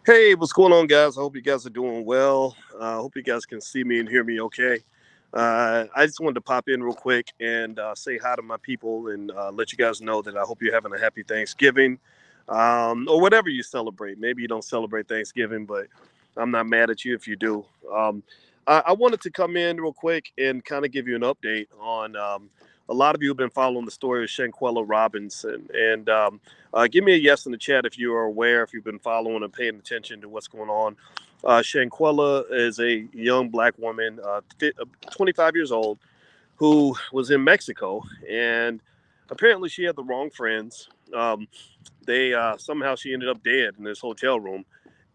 Hey, what's going on, guys? I hope you guys are doing well. I hope you guys can see me and hear me okay. I just wanted to pop in real quick and say hi to my people and let you guys know that I hope you're having a happy Thanksgiving or whatever you celebrate. Maybe you don't celebrate Thanksgiving, but I'm not mad at you if you do. I wanted to come in real quick and kind of give you an update on a lot of you have been following the story of Shanquella Robinson. And give me a yes in the chat if you are aware, if you've been following and paying attention to what's going on. Shanquella is a young black woman, 25 years old, who was in Mexico. And apparently she had the wrong friends. They somehow she ended up dead in this hotel room.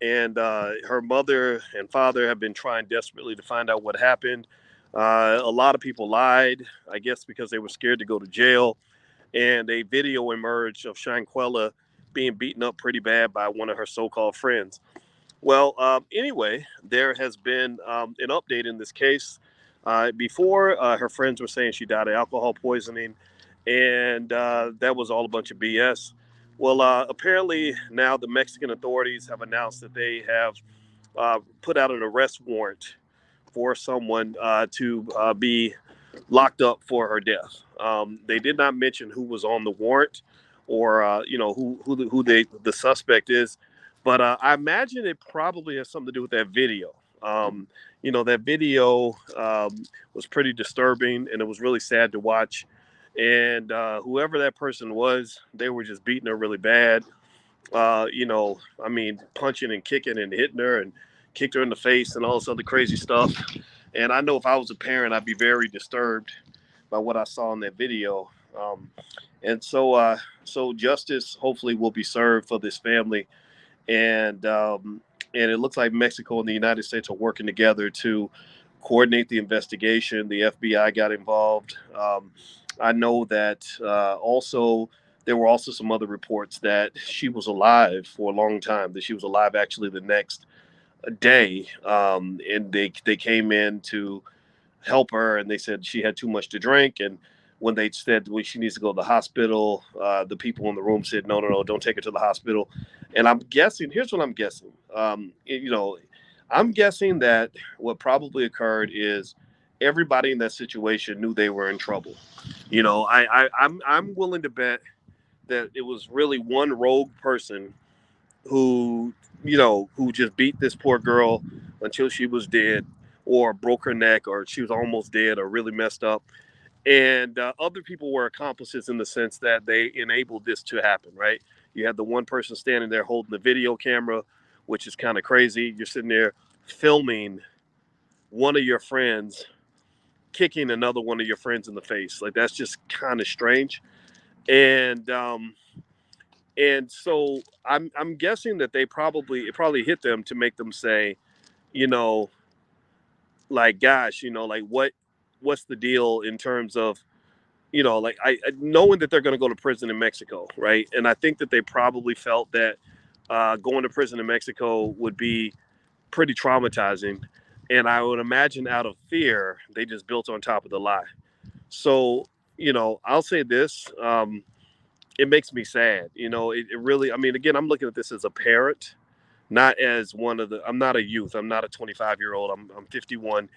And her mother and father have been trying desperately to find out what happened. A lot of people lied, I guess, because they were scared to go to jail. And a video emerged of Shanquella being beaten up pretty bad by one of her so-called friends. Well, anyway, there has been an update in this case. Before, her friends were saying she died of alcohol poisoning, and that was all a bunch of BS. Well, apparently now the Mexican authorities have announced that they have put out an arrest warrant for someone to be locked up for her death. They did not mention who was on the warrant or who the suspect is, but I imagine it probably has something to do with that video. That video was pretty disturbing and it was really sad to watch. And whoever that person was, they were just beating her really bad. I mean, punching and kicking and hitting her and kicked her in the face and all this other crazy stuff. And I know if I was a parent, I'd be very disturbed by what I saw in that video. And so justice hopefully will be served for this family. And it looks like Mexico and the United States are working together to coordinate the investigation. The FBI got involved. I know that also there were also some other reports that she was alive for a long time, that she was alive actually the next day. And they came in to help her, and they said she had too much to drink. And when they said well, she needs to go to the hospital, the people in the room said, no, no, no, don't take her to the hospital. And I'm guessing, here's what I'm guessing. I'm guessing that what probably occurred is everybody in that situation knew they were in trouble. I'm willing to bet that it was really one rogue person who who just beat this poor girl until she was dead or broke her neck or she was almost dead or really messed up. And other people were accomplices in the sense that they enabled this to happen, right? You had the one person standing there holding the video camera, which is kind of crazy. You're sitting there filming one of your friends kicking another one of your friends in the face. Like, that's just kind of strange. And um and so I'm guessing that it probably hit them to make them say, you know, like, gosh, like what's the deal in terms of, like knowing that they're going to go to prison in Mexico, right? And I think that they probably felt that going to prison in Mexico would be pretty traumatizing. And I would imagine out of fear, they just built on top of the lie. So, I'll say this. It makes me sad. It really, I mean, again, I'm looking at this as a parent, not as I'm not a youth. I'm not a 25-year-old. I'm 51.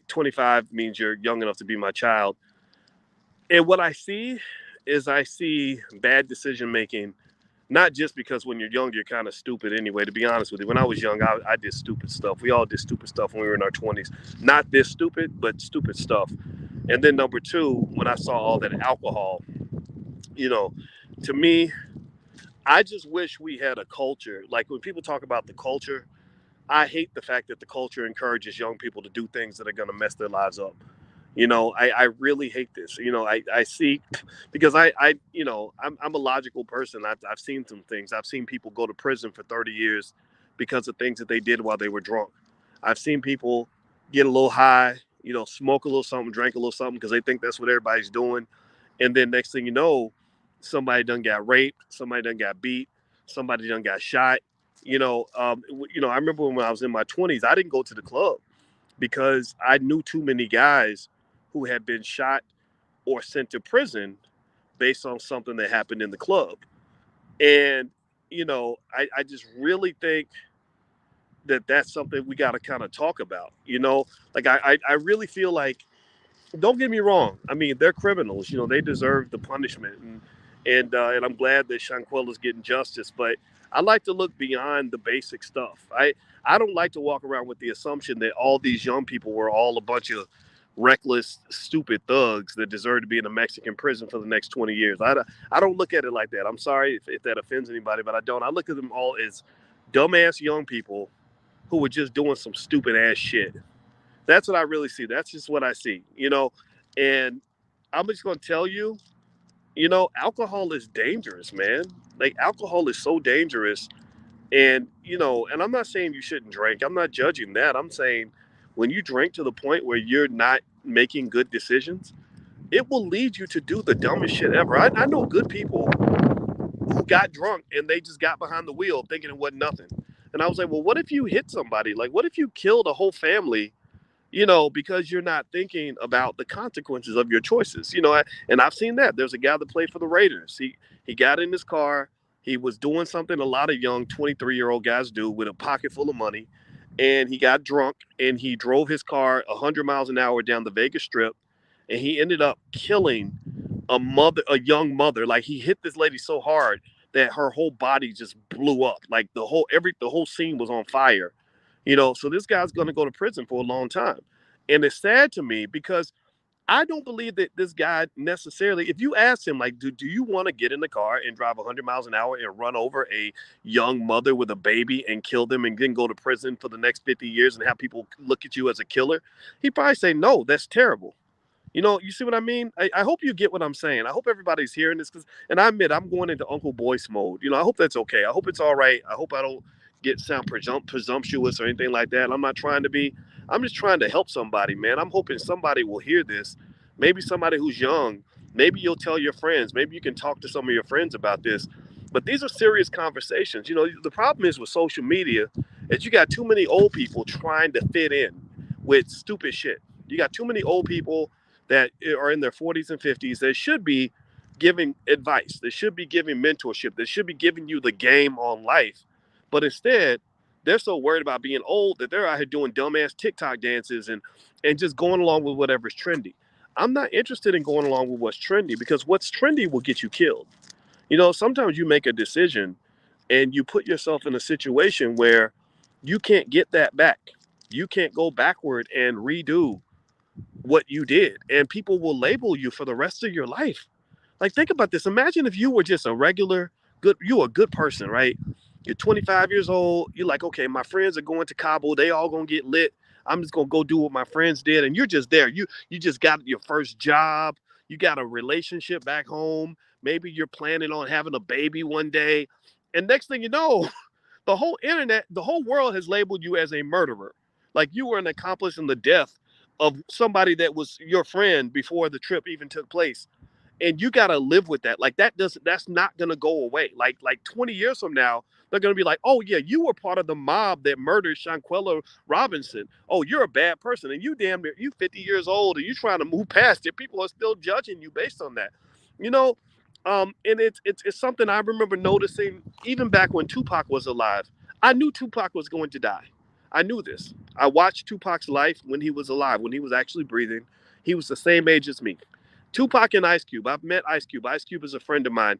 25 means you're young enough to be my child. And what I see is I see bad decision making, not just because when you're young, you're kind of stupid anyway, to be honest with you. When I was young, I did stupid stuff. We all did stupid stuff when we were in our 20s. Not this stupid, but stupid stuff. And then number two, when I saw all that alcohol, you know, to me, I just wish we had a culture. Like when people talk about the culture, I hate the fact that the culture encourages young people to do things that are going to mess their lives up. I really hate this. I see, because I'm a logical person. I've seen some things. I've seen people go to prison for 30 years because of things that they did while they were drunk. I've seen people get a little high, smoke a little something, drink a little something because they think that's what everybody's doing. And then next thing you know, somebody done got raped, somebody done got beat, somebody done got shot. I remember when I was in my 20s, I didn't go to the club because I knew too many guys who had been shot or sent to prison based on something that happened in the club. And I just really think that that's something we got to kind of talk about. Like I really feel like, don't get me wrong. I mean, they're criminals. They deserve the punishment, and I'm glad that Shanquella's getting justice. But I like to look beyond the basic stuff. I don't like to walk around with the assumption that all these young people were all a bunch of reckless, stupid thugs that deserve to be in a Mexican prison for the next 20 years. I don't look at it like that. I'm sorry if that offends anybody, but I don't. I look at them all as dumbass young people who were just doing some stupid ass shit. That's what I really see. That's just what I see. And I'm just going to tell you, alcohol is dangerous, man. Like, alcohol is so dangerous. And I'm not saying you shouldn't drink. I'm not judging that. I'm saying when you drink to the point where you're not making good decisions, it will lead you to do the dumbest shit ever. I know good people who got drunk and they just got behind the wheel thinking it wasn't nothing. And I was like, well, what if you hit somebody? Like, what if you killed a whole family, because you're not thinking about the consequences of your choices. And I've seen that. There's a guy that played for the Raiders. He got in his car. He was doing something a lot of young 23-year-old guys do with a pocket full of money, and he got drunk and he drove his car 100 miles an hour down the Vegas Strip, and he ended up killing a young mother. Like, he hit this lady so hard that her whole body just blew up. Like, the whole scene was on fire. So this guy's going to go to prison for a long time. And it's sad to me because I don't believe that this guy necessarily, if you ask him, like, do you want to get in the car and drive 100 miles an hour and run over a young mother with a baby and kill them and then go to prison for the next 50 years and have people look at you as a killer? He'd probably say, no, that's terrible. You see what I mean? I hope you get what I'm saying. I hope everybody's hearing this, and I admit I'm going into Uncle Boyce mode. I hope that's okay. I hope it's all right. I hope I don't sound presumptuous or anything like that. I'm not trying to be. I'm just trying to help somebody, man. I'm hoping somebody will hear this. Maybe somebody who's young. Maybe you'll tell your friends. Maybe you can talk to some of your friends about this. But these are serious conversations. The problem is with social media is you got too many old people trying to fit in with stupid shit. You got too many old people that are in their 40s and 50s that should be giving advice. They should be giving mentorship. They should be giving you the game on life. But instead, they're so worried about being old that they're out here doing dumbass TikTok dances and just going along with whatever's trendy. I'm not interested in going along with what's trendy because what's trendy will get you killed. Sometimes you make a decision and you put yourself in a situation where you can't get that back. You can't go backward and redo what you did, and people will label you for the rest of your life. Like, think about this. Imagine if you were just a regular you're a good person, right? You're 25 years old. You're like, okay, my friends are going to Cabo. They all gonna get lit. I'm just gonna go do what my friends did, and you're just there. You just got your first job. You got a relationship back home. Maybe you're planning on having a baby one day, and next thing you know, the whole internet, the whole world has labeled you as a murderer. Like, you were an accomplice in the death of somebody that was your friend before the trip even took place. And you got to live with that. Like, that's not going to go away. Like 20 years from now, they're going to be like, oh yeah, you were part of the mob that murdered Shanquella Robinson. Oh, you're a bad person. And you 50 years old and you trying to move past it. People are still judging you based on that. You know, and it's something I remember noticing even back when Tupac was alive. I knew Tupac was going to die. I knew this. I watched Tupac's life when he was alive, when he was actually breathing. He was the same age as me. Tupac and Ice Cube. I've met Ice Cube. Ice Cube is a friend of mine.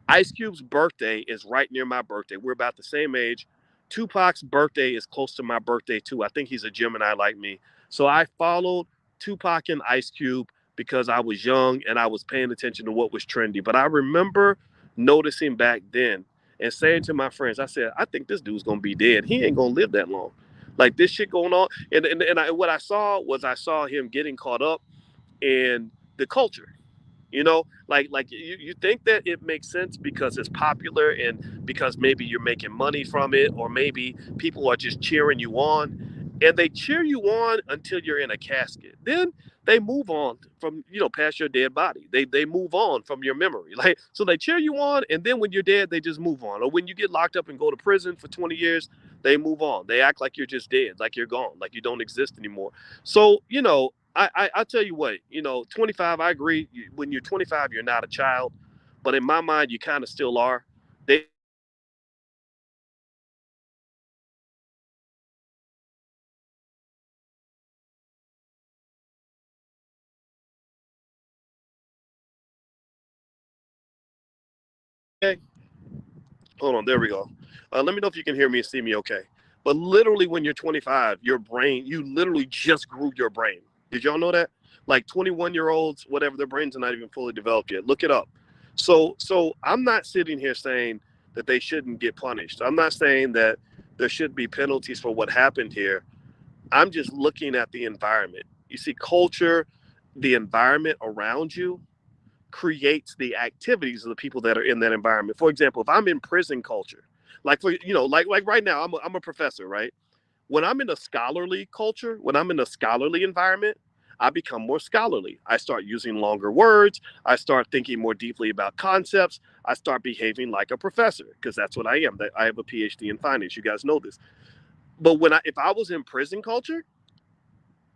Ice Cube's birthday is right near my birthday. We're about the same age. Tupac's birthday is close to my birthday too. I think he's a Gemini like me. So I followed Tupac and Ice Cube because I was young and I was paying attention to what was trendy. But I remember noticing back then and saying to my friends, I said, I think this dude's gonna be dead. He ain't gonna live that long. Like, this shit going on. What I saw him getting caught up in the culture. Like you think that it makes sense because it's popular and because maybe you're making money from it, or maybe people are just cheering you on, and they cheer you on until you're in a casket. Then they move on from, past your dead body. They move on from your memory. Like, so they cheer you on, and then when you're dead, they just move on. Or when you get locked up and go to prison for 20 years, they move on. They act like you're just dead, like you're gone, like you don't exist anymore. So, I tell you what, 25, I agree. When you're 25, you're not a child, but in my mind, you kind of still are. They Hold on, there we go. Let me know if you can hear me and see me okay. But literally when you're 25, your brain, you literally just grew your brain. Did y'all know that? Like 21-year-olds, whatever, their brains are not even fully developed yet. Look it up. So I'm not sitting here saying that they shouldn't get punished. I'm not saying that there should be penalties for what happened here. I'm just looking at the environment. You see, culture, the environment around you creates the activities of the people that are in that environment. For example, if I'm in prison culture, like for like right now, I'm a professor, right? When I'm in a scholarly culture, when I'm in a scholarly environment, I become more scholarly. I start using longer words. I start thinking more deeply about concepts. I start behaving like a professor because that's what I am. That I have a PhD in finance. You guys know this. But if I was in prison culture,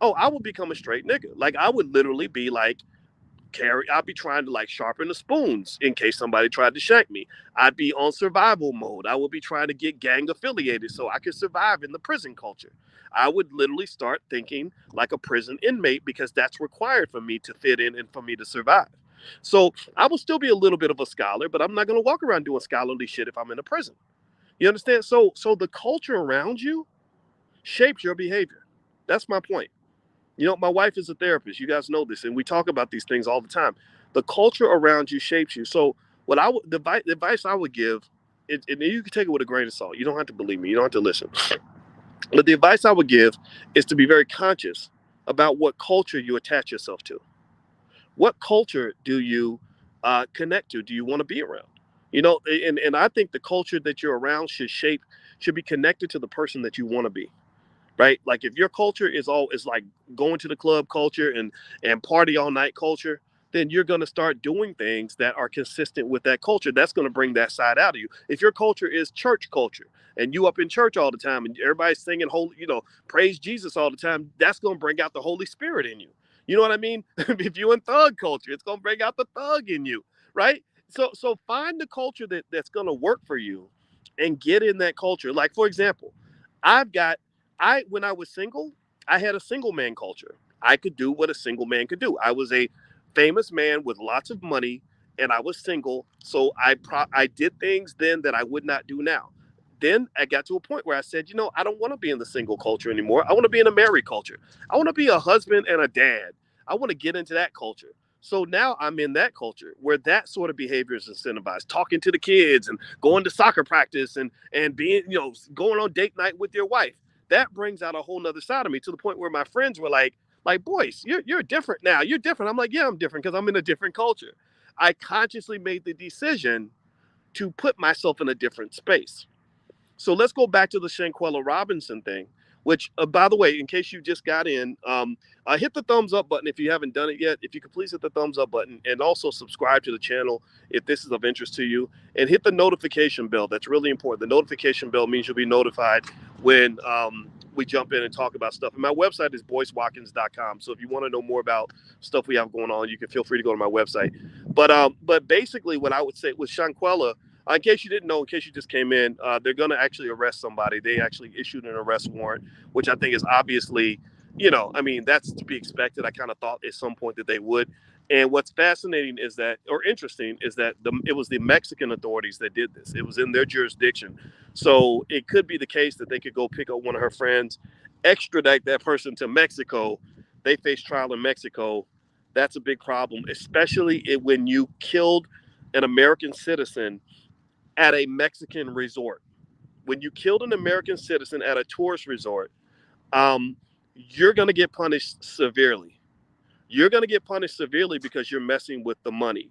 oh, I would become a straight nigga. Like I would literally be like I'd be trying to like sharpen the spoons in case somebody tried to shank me. I'd be on survival mode. I would be trying to get gang affiliated so I could survive in the prison culture. I would literally start thinking like a prison inmate because that's required for me to fit in and for me to survive. So I will still be a little bit of a scholar, but I'm not going to walk around doing scholarly shit if I'm in a prison. You understand? So the culture around you shapes your behavior. That's my point. You know, my wife is a therapist. You guys know this, and we talk about these things all the time. The culture around you shapes you. So, what the advice I would give, and you can take it with a grain of salt. You don't have to believe me. You don't have to listen. But the advice I would give is to be very conscious about what culture you attach yourself to. What culture do you connect to? Do you want to be around? You know, and I think the culture that you're around should be connected to the person that you want to be, right? Like if your culture is like going to the club culture and party all night culture, then you're going to start doing things that are consistent with that culture. That's going to bring that side out of you. If your culture is church culture and you up in church all the time and everybody's singing holy, praise Jesus all the time, that's going to bring out the Holy Spirit in you. You know what I mean? If you're in thug culture, it's going to bring out the thug in you, right? So find the culture that's going to work for you and get in that culture. Like for example, I've got when I was single, I had a single man culture. I could do what a single man could do. I was a famous man with lots of money, and I was single, so I did things then that I would not do now. Then I got to a point where I said, I don't want to be in the single culture anymore. I want to be in a married culture. I want to be a husband and a dad. I want to get into that culture. So now I'm in that culture where that sort of behavior is incentivized. Talking to the kids and going to soccer practice and being, going on date night with your wife. That brings out a whole nother side of me to the point where my friends were like, Boyce, you're different now. You're different. I'm like, yeah, I'm different because I'm in a different culture. I consciously made the decision to put myself in a different space. So let's go back to the Shanquella Robinson thing, which, by the way, in case you just got in, hit the thumbs up button if you haven't done it yet. If you could please hit the thumbs up button and also subscribe to the channel if this is of interest to you, and hit the notification bell. That's really important. The notification bell means you'll be notified when we jump in and talk about stuff. And my website is boycewatkins.com. So if you want to know more about stuff we have going on, you can feel free to go to my website. But basically what I would say with Shanquella, in case you didn't know, in case you just came in, they're going to actually arrest somebody. They actually issued an arrest warrant, which I think is obviously, that's to be expected. I kind of thought at some point that they would. And what's fascinating is that, or interesting, is that it was the Mexican authorities that did this. It was in their jurisdiction. So it could be the case that they could go pick up one of her friends, extradite that person to Mexico. They face trial in Mexico. That's a big problem, especially when you killed an American citizen at a Mexican resort. When you killed an American citizen at a tourist resort, you're going to get punished severely. You're going to get punished severely because you're messing with the money.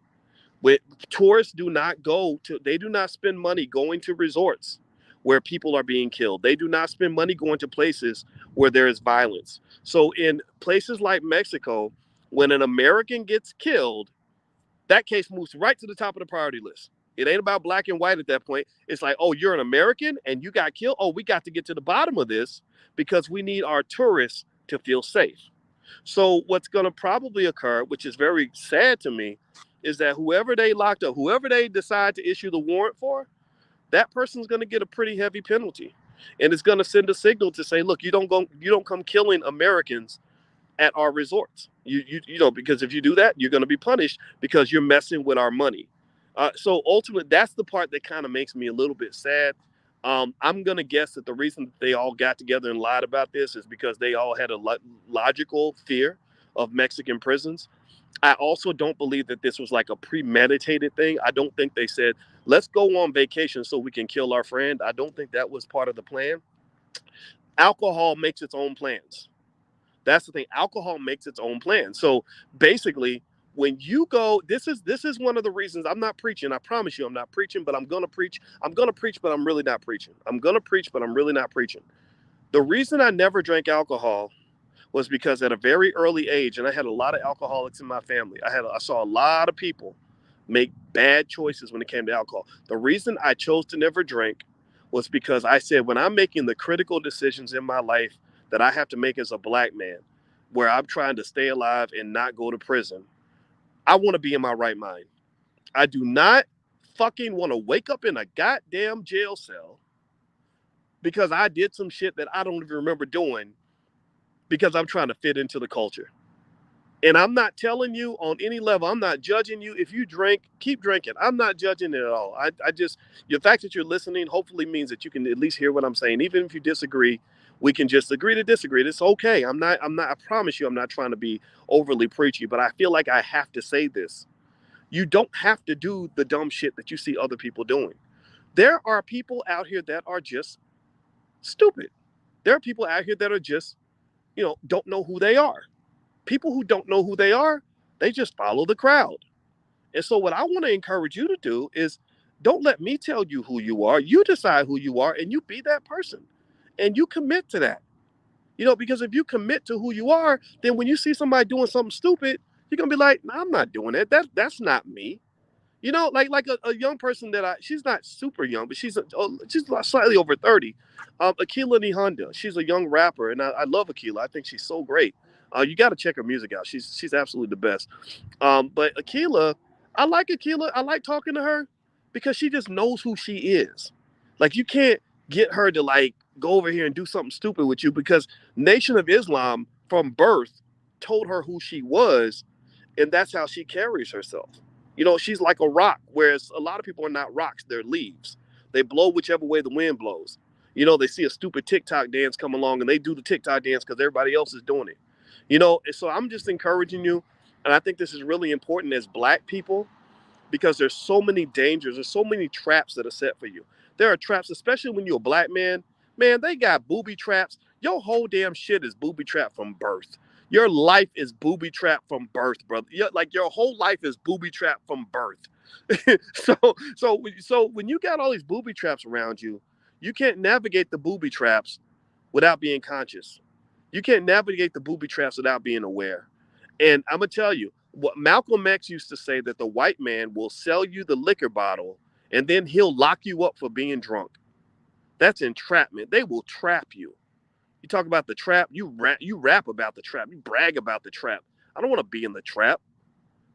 When tourists they do not spend money going to resorts where people are being killed. They do not spend money going to places where there is violence. So in places like Mexico, when an American gets killed, that case moves right to the top of the priority list. It ain't about black and white at that point. It's like, oh, you're an American and you got killed. Oh, we got to get to the bottom of this because we need our tourists to feel safe. So what's going to probably occur, which is very sad to me, is that whoever they locked up, whoever they decide to issue the warrant for, that person's going to get a pretty heavy penalty. And it's going to send a signal to say, look, you don't come killing Americans at our resorts. Because if you do that, you're going to be punished because you're messing with our money. So ultimately, that's the part that kind of makes me a little bit sad. I'm gonna guess that the reason that they all got together and lied about this is because they all had a logical fear of Mexican prisons. I also don't believe that this was like a premeditated thing. I don't think they said, let's go on vacation so we can kill our friend. I don't think that was part of the plan. Alcohol makes its own plans. That's the thing. Alcohol makes its own plan. So basically, when you go, this is one of the reasons I'm not preaching. I promise you, I'm not preaching, but I'm gonna preach. I'm gonna preach, but I'm really not preaching. I'm gonna preach, but I'm really not preaching. The reason I never drank alcohol was because at a very early age, and I had a lot of alcoholics in my family. I saw a lot of people make bad choices when it came to alcohol. The reason I chose to never drink was because I said when I'm making the critical decisions in my life that I have to make as a black man, where I'm trying to stay alive and not go to prison, I want to be in my right mind. I do not fucking want to wake up in a goddamn jail cell because I did some shit that I don't even remember doing because I'm trying to fit into the culture. And I'm not telling you on any level, I'm not judging you. If you drink, keep drinking. I'm not judging it at all. I just, the fact that you're listening hopefully means that you can at least hear what I'm saying. Even if you disagree, we can just agree to disagree. It's okay. I promise you, I'm not trying to be overly preachy, but I feel like I have to say this. You don't have to do the dumb shit that you see other people doing. There are people out here that are just stupid. There are people out here that are just, don't know who they are. People who don't know who they are, they just follow the crowd. And so, what I want to encourage you to do is don't let me tell you who you are. You decide who you are and you be that person and you commit to that. Because if you commit to who you are, then when you see somebody doing something stupid, you're going to be like, nah, I'm not doing that. That's not me. Like a young person she's not super young, but she's slightly over 30. Akila Honda, she's a young rapper, and I love Akila. I think she's so great. You got to check her music out. She's absolutely the best. But Akila, I like Akila. I like talking to her because she just knows who she is. Like you can't get her to like go over here and do something stupid with you because Nation of Islam from birth told her who she was, and that's how she carries herself. She's like a rock, whereas a lot of people are not rocks, they're leaves. They blow whichever way the wind blows. They see a stupid TikTok dance come along and they do the TikTok dance because everybody else is doing it. And so I'm just encouraging you, and I think this is really important as black people because there's so many dangers, there's so many traps that are set for you. There are traps, especially when you're a black man. Man, they got booby traps. Your whole damn shit is booby trap from birth. Your life is booby trap from birth, brother. Like your whole life is booby trap from birth. So when you got all these booby traps around you, you can't navigate the booby traps without being conscious. You can't navigate the booby traps without being aware. And I'm gonna tell you, what Malcolm X used to say that the white man will sell you the liquor bottle and then he'll lock you up for being drunk. That's entrapment. They will trap you. You talk about the trap, you rap about the trap, you brag about the trap. I don't want to be in the trap.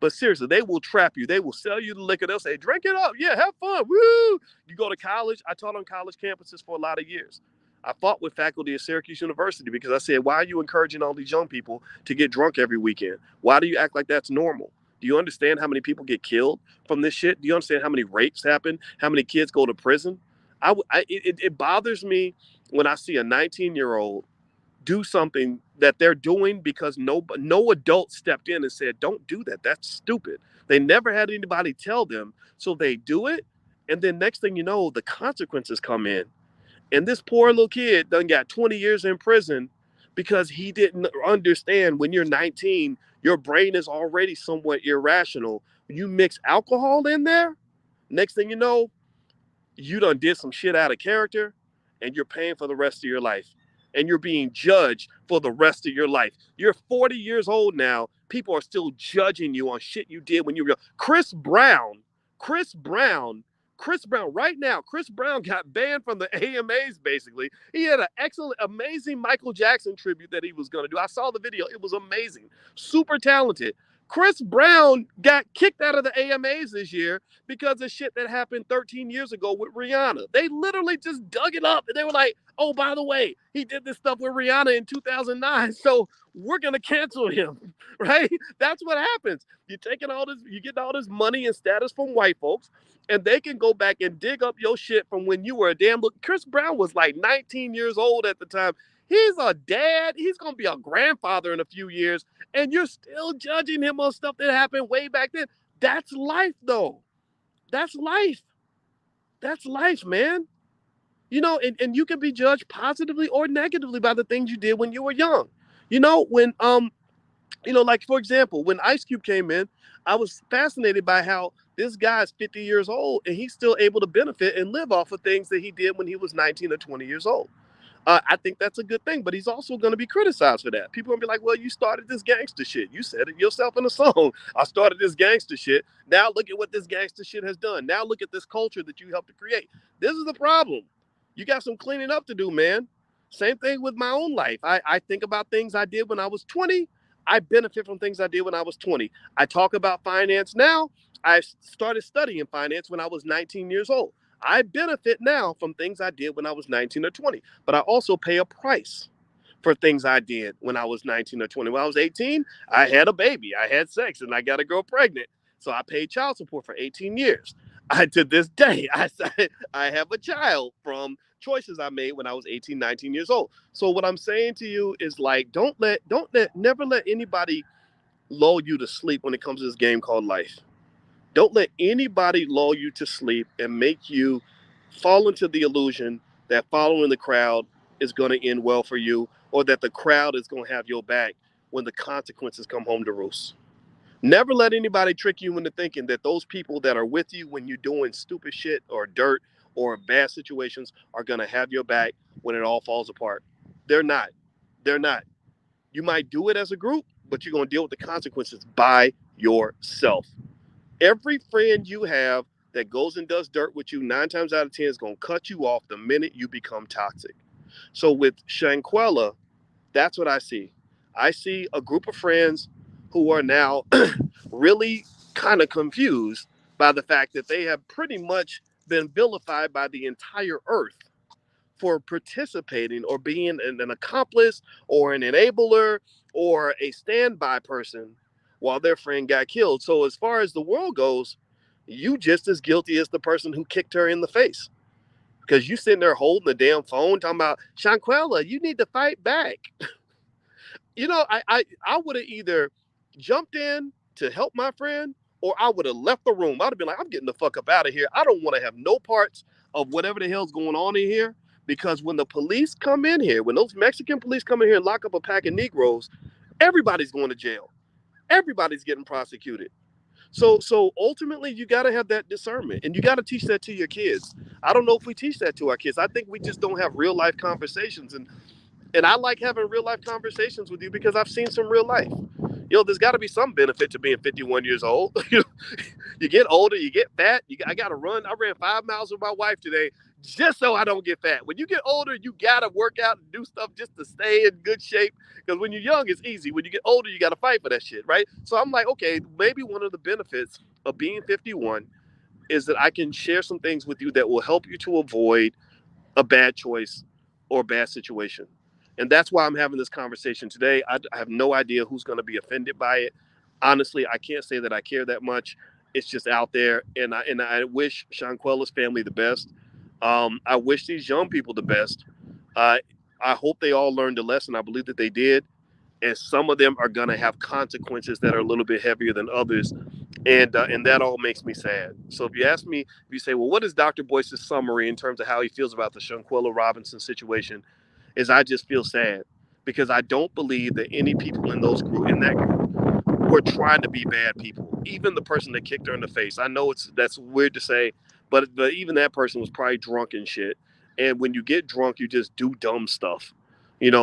But seriously, they will trap you. They will sell you the liquor. They'll say, drink it up. Yeah, have fun. Woo! You go to college. I taught on college campuses for a lot of years. I fought with faculty at Syracuse University because I said, why are you encouraging all these young people to get drunk every weekend? Why do you act like that's normal? Do you understand how many people get killed from this shit? Do you understand how many rapes happen? How many kids go to prison? It bothers me when I see a 19-year-old do something that they're doing because no adult stepped in and said, don't do that. That's stupid. They never had anybody tell them. So they do it. And then next thing you know, the consequences come in. And this poor little kid done got 20 years in prison because he didn't understand when you're 19, your brain is already somewhat irrational. When you mix alcohol in there, next thing you know, you done did some shit out of character and you're paying for the rest of your life and you're being judged for the rest of your life. You're 40 years old now. People are still judging you on shit you did when you were young. Chris Brown, right now, Chris Brown got banned from the AMAs basically. He had an excellent, amazing Michael Jackson tribute that he was going to do. I saw the video. It was amazing. Super talented. Chris Brown got kicked out of the AMAs this year because of shit that happened 13 years ago with Rihanna. They literally just dug it up and they were like, oh, by the way, he did this stuff with Rihanna in 2009. So we're gonna cancel him, right? That's what happens. You're taking all this, you getting all this money and status from white folks, and they can go back and dig up your shit from when you were a damn look. Chris Brown was like 19 years old at the time. He's a dad. He's gonna be a grandfather in a few years, and you're still judging him on stuff that happened way back then. That's life, though. That's life. That's life, man. You know, and you can be judged positively or negatively by the things you did when you were young. You know, when like for example, when Ice Cube came in, I was fascinated by how this guy's 50 years old and he's still able to benefit and live off of things that he did when he was 19 or 20 years old. I think that's a good thing, but he's also going to be criticized for that. People are going to be like, well, you started this gangster shit. You said it yourself in a song. I started this gangster shit. Now look at what this gangster shit has done. Now look at this culture that you helped to create. This is the problem. You got some cleaning up to do, man. Same thing with my own life. I think about things I did when I was 20. I benefit from things I did when I was 20. I talk about finance now. I started studying finance when I was 19 years old. I benefit now from things I did when I was 19 or 20, but I also pay a price for things I did when I was 19 or 20. When I was 18, I had a baby, I had sex, and I got a girl pregnant. So I paid child support for 18 years. To this day, I have a child from choices I made when I was 18, 19 years old. So what I'm saying to you is like, never let anybody lull you to sleep when it comes to this game called life. Don't let anybody lull you to sleep and make you fall into the illusion that following the crowd is going to end well for you, or that the crowd is going to have your back when the consequences come home to roost. Never let anybody trick you into thinking that those people that are with you when you're doing stupid shit or dirt or bad situations are going to have your back when it all falls apart. They're not. They're not. You might do it as a group, but you're going to deal with the consequences by yourself. Every friend you have that goes and does dirt with you 9 times out of 10 is going to cut you off the minute you become toxic. So with Shanquella, that's what I see. I see a group of friends who are now really kind of confused by the fact that they have pretty much been vilified by the entire earth for participating or being an accomplice or an enabler or a standby person while their friend got killed. So as far as the world goes, you just as guilty as the person who kicked her in the face, because you sitting there holding the damn phone talking about, Shanquella, you need to fight back. I would have either jumped in to help my friend, or I would have left the room. I'd have been like, I'm getting the fuck up out of here. I don't want to have no parts of whatever the hell's going on in here. Because when the police come in here, when those Mexican police come in here and lock up a pack of Negroes, everybody's going to jail. Everybody's getting prosecuted. So ultimately, you got to have that discernment, and you got to teach that to your kids. I don't know if we teach that to our kids. I think we just don't have real life conversations, and I like having real life conversations with you because I've seen some real life. There's got to be some benefit to being 51 years old. You get older, you get fat. I got to run. I ran 5 miles with my wife today just so I don't get fat. When you get older, you got to work out and do stuff just to stay in good shape. Because when you're young, it's easy. When you get older, you got to fight for that shit, right? So I'm like, okay, maybe one of the benefits of being 51 is that I can share some things with you that will help you to avoid a bad choice or a bad situation. And that's why I'm having this conversation today. I have no idea who's going to be offended by it. Honestly, I can't say that I care that much. It's just out there. And I wish Shanquella's family the best. I wish these young people the best. I hope they all learned a lesson. I believe that they did. And some of them are going to have consequences that are a little bit heavier than others. And that all makes me sad. So if you ask me, if you say, well, what is Dr. Boyce's summary in terms of how he feels about the Shanquella Robinson situation, is I just feel sad because I don't believe that any people in that group were trying to be bad people. Even the person that kicked her in the face. I know that's weird to say, but even that person was probably drunk and shit. And when you get drunk, you just do dumb stuff,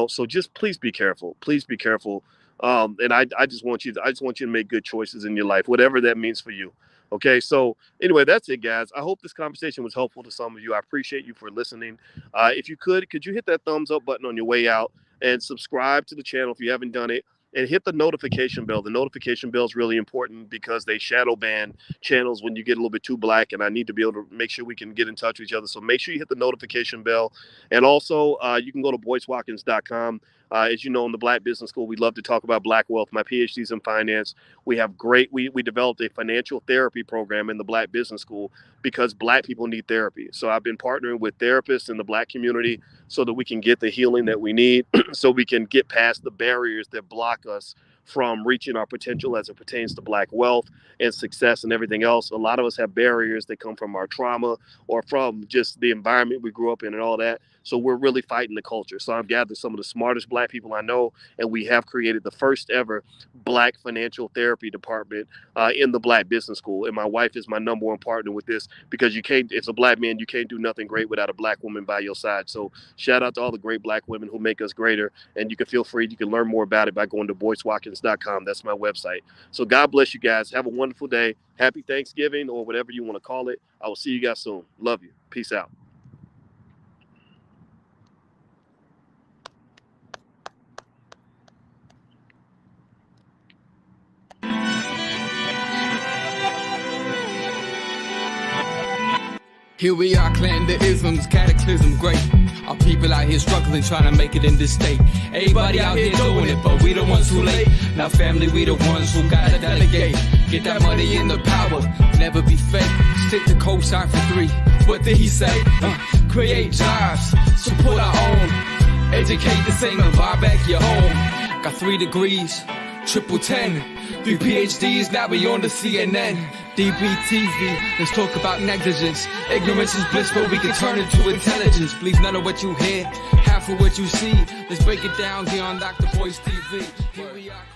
So just please be careful. Please be careful. And I just want you to make good choices in your life, whatever that means for you. Okay, so anyway, that's it, guys. I hope this conversation was helpful to some of you. I appreciate you for listening. If you could you hit that thumbs up button on your way out and subscribe to the channel if you haven't done it, and hit the notification bell. The notification bell is really important because they shadow ban channels when you get a little bit too black, and I need to be able to make sure we can get in touch with each other. So make sure you hit the notification bell. And also, you can go to boycewatkins.com. As you know, in the Black Business School, we love to talk about Black wealth. My PhD's in finance. We have we developed a financial therapy program in the Black Business School because Black people need therapy. So I've been partnering with therapists in the Black community so that we can get the healing that we need, so we can get past the barriers that block us from reaching our potential as it pertains to Black wealth and success and everything else. A lot of us have barriers that come from our trauma or from just the environment we grew up in and all that. So we're really fighting the culture. So I've gathered some of the smartest Black people I know, and we have created the first ever Black financial therapy department in the Black Business School. And my wife is my number one partner with this, because you can't, it's a Black man, you can't do nothing great without a Black woman by your side. So shout out to all the great Black women who make us greater. And you can feel free, you can learn more about it by going to BoyceWatkins.com. That's my website. So God bless you guys. Have a wonderful day. Happy Thanksgiving, or whatever you want to call it. I will see you guys soon. Love you. Peace out. Here we are, clan the isms, cataclysm great. Our people out here struggling, trying to make it in this state. Everybody out here doing it, but we the ones who late. Now family, we the ones who gotta delegate. Get that money in the power, never be fake. Stick to co-sign for 3. What did he say? Create jobs, support our own. Educate the same and buy back your home. Got 3 degrees, triple 10. 3 PhDs, now we on the CNN. DBTV, let's talk about negligence. Ignorance is bliss, but we can turn it to intelligence. Believe none of what you hear, half of what you see. Let's break it down here on Dr. Boyce TV. Here we are.